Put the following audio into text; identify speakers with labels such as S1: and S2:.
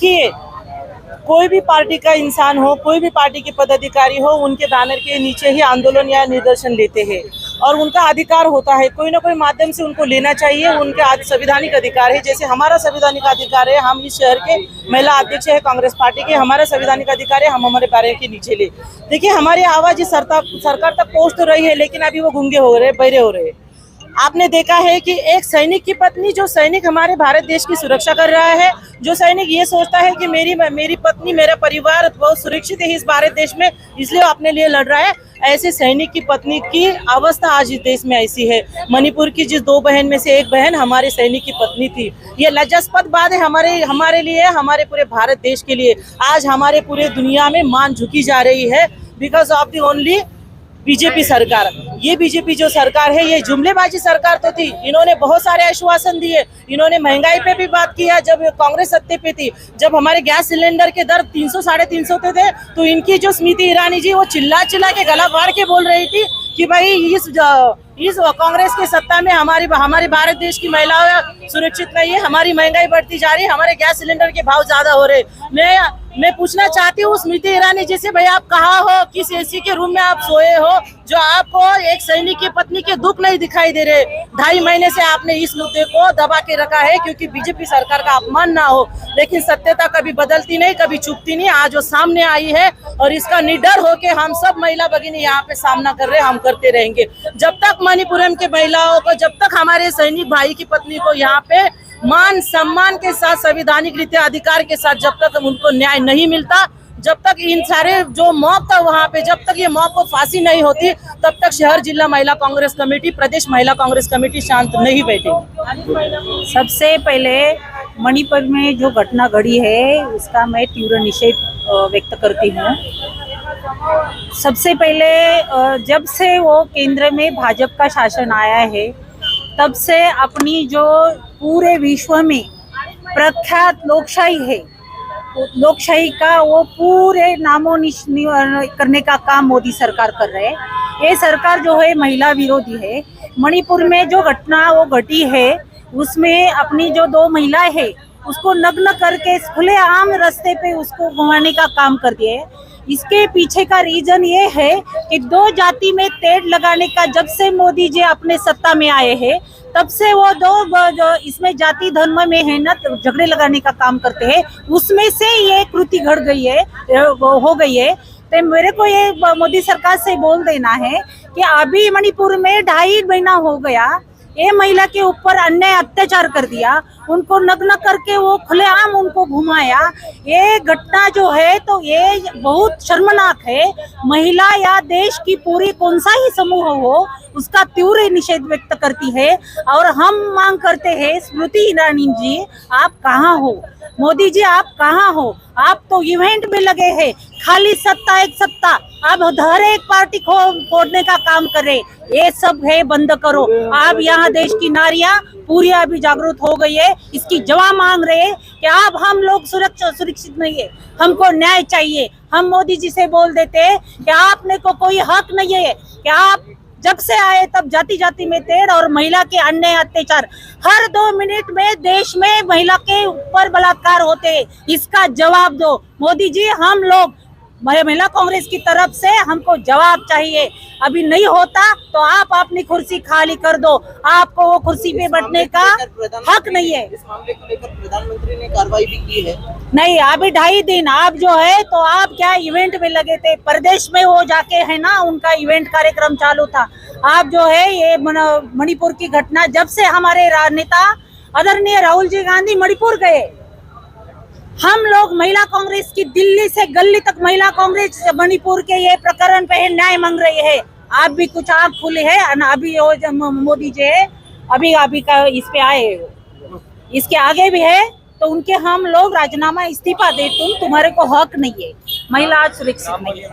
S1: देखिए, कोई भी पार्टी का इंसान हो, कोई भी पार्टी के पदाधिकारी हो, उनके बैनर के नीचे ही आंदोलन या निदर्शन लेते हैं और उनका अधिकार होता है। कोई ना कोई माध्यम से उनको लेना चाहिए, उनके संवैधानिक अधिकार है। जैसे हमारा संवैधानिक अधिकार है, हम इस शहर के महिला अध्यक्ष है कांग्रेस पार्टी के, हमारा संवैधानिक अधिकार है हम हमारे बैनर के नीचे ले। देखिए, हमारी आवाज सरकार तक पहुंच तो रही है, लेकिन अभी वो गूंगे हो रहे, बहरे हो रहे। आपने देखा है कि एक सैनिक की पत्नी, जो सैनिक हमारे भारत देश की सुरक्षा कर रहा है, जो सैनिक ये सोचता है कि मेरी पत्नी, मेरा परिवार बहुत सुरक्षित है इस भारत देश में, इसलिए वो अपने लिए लड़ रहा है, ऐसे सैनिक की पत्नी की अवस्था आज इस देश में ऐसी है। मणिपुर की जिस 2 बहन में से एक बहन हमारे सैनिक की पत्नी थी। ये लज्जास्पद बात है हमारे लिए, हमारे पूरे भारत देश के लिए। आज हमारे पूरे दुनिया में मान झुकी जा रही है because of the only BJP सरकार। ये बीजेपी जो सरकार है, ये जुमलेबाजी सरकार तो थी। इन्होंने बहुत सारे आश्वासन दिए, इन्होंने महंगाई पे भी बात किया जब कांग्रेस सत्ते पे थी। जब हमारे गैस सिलेंडर के दर 300 साढ़े 300 थे तो इनकी जो स्मृति ईरानी जी वो चिल्ला के गला फाड़ के बोल रही थी कि भाई इस कांग्रेस के सत्ता में हमारे भारत देश की महिलाएं सुरक्षित नहीं है, हमारी महंगाई बढ़ती जा रही है, हमारे गैस सिलेंडर के भाव ज्यादा हो रहे। मैं पूछना चाहती हूँ स्मृति ईरानी जी से, भाई आप कहाँ हो, किस एसी के रूम में आप सोए हो जो आपको एक सैनिक की पत्नी के दुख नहीं दिखाई दे रहे? 2.5 महीने से आपने इस मुद्दे को दबा के रखा है क्योंकि बीजेपी सरकार का अपमान ना हो, लेकिन सत्यता कभी बदलती नहीं, कभी चुपती नहीं। आज वो सामने आई है और इसका निडर होके हम सब महिला भगिनी यहाँ पे सामना कर रहे हैं, हम करते रहेंगे जब तक मणिपुरम के महिलाओं को, जब तक हमारे सैनिक भाई की पत्नी को यहाँ पे मान सम्मान के साथ, संवैधानिक रीत्या अधिकार के साथ जब तक उनको न्याय नहीं मिलता, जब तक इन सारे जो मॉब था वहाँ पे, जब तक ये मॉब को फांसी नहीं होती, तब तक शहर जिला महिला कांग्रेस कमेटी, प्रदेश महिला कांग्रेस कमेटी शांत नहीं बैठेगी।
S2: सबसे पहले मणिपुर में जो घटना घड़ी है उसका मैं तीव्र निषेध व्यक्त करती हूँ। सबसे पहले जब से वो केंद्र में भाजपा का शासन आया है तब से अपनी जो पूरे विश्व में प्रख्यात लोकशाही है, लोकशाही का वो पूरे नामोनिशान करने का काम मोदी सरकार कर रहे हैं। ये सरकार जो है महिला विरोधी है। मणिपुर में जो घटना वो घटी है उसमें अपनी जो 2 महिलाएं है उसको नग्न करके खुले आम रास्ते पे उसको घुमाने का काम कर दिए है। इसके पीछे का रीजन ये है कि 2 जाति में तेड़ लगाने का, जब से मोदी जी अपने सत्ता में आए हैं तब से वो जो इसमें जाति धर्म में है ना झगड़े लगाने का काम करते हैं, उसमें से ये कृति घट गई है, हो गई है। तो मेरे को ये मोदी सरकार से बोल देना है कि अभी मणिपुर में 2.5 महीना हो गया, ये महिला के ऊपर अन्याय अत्याचार कर दिया, उनको नग्न करके वो खुलेआम उनको घुमाया। ये घटना जो है तो ये बहुत शर्मनाक है। महिला या देश की पूरी कौन सा ही समूह हो उसका तीव्र निषेध व्यक्त करती है। और हम मांग करते हैं, स्मृति ईरानी जी आप कहाँ हो, मोदी जी आप कहाँ हो? आप तो इवेंट में लगे हैं, खाली सत्ता एक सत्ता, आप हर एक पार्टी को फोड़ने का काम कर रहे, ये सब है बंद करो। आप यहाँ देश की नारियां पूरी अभी जागरूक हो गई है, इसकी जवाब मांग रहे हैं कि आप हम लोग सुरक्षित नहीं है, हमको न्याय चाहिए। हम मोदी जी से बोल देते हैं कि आपने को कोई हक नहीं है कि आप जब से आए तब जाति जाति में तेड़ और महिला के अन्याय अत्याचार, हर 2 मिनट में देश में महिला के ऊपर बलात्कार होते हैं, इसका जवाब दो मोदी जी। हम लोग महिला कांग्रेस की तरफ से हमको जवाब चाहिए। अभी नहीं होता तो आप अपनी कुर्सी खाली कर दो, आपको वो कुर्सी पे बैठने का हक नहीं है।
S1: इस मामले को लेकर प्रधानमंत्री ने कार्रवाई भी की है।
S2: नहीं, अभी 2.5 दिन आप जो है तो आप क्या इवेंट में लगे थे, प्रदेश में वो जाके है ना उनका इवेंट कार्यक्रम चालू था। आप जो है ये मणिपुर की घटना, जब से हमारे राजनेता आदरणीय राहुल जी गांधी मणिपुर गए, हम लोग महिला कांग्रेस की दिल्ली से गली तक महिला कांग्रेस मणिपुर के ये प्रकरण पे न्याय मांग रही है। आप भी कुछ आँख खुली है, अभी मोदी जी है अभी का इस पे आए, इसके आगे भी है तो उनके हम लोग राजीनामा इस्तीफा दे, तुम्हारे को हक नहीं है, महिला सुरक्षित नहीं है।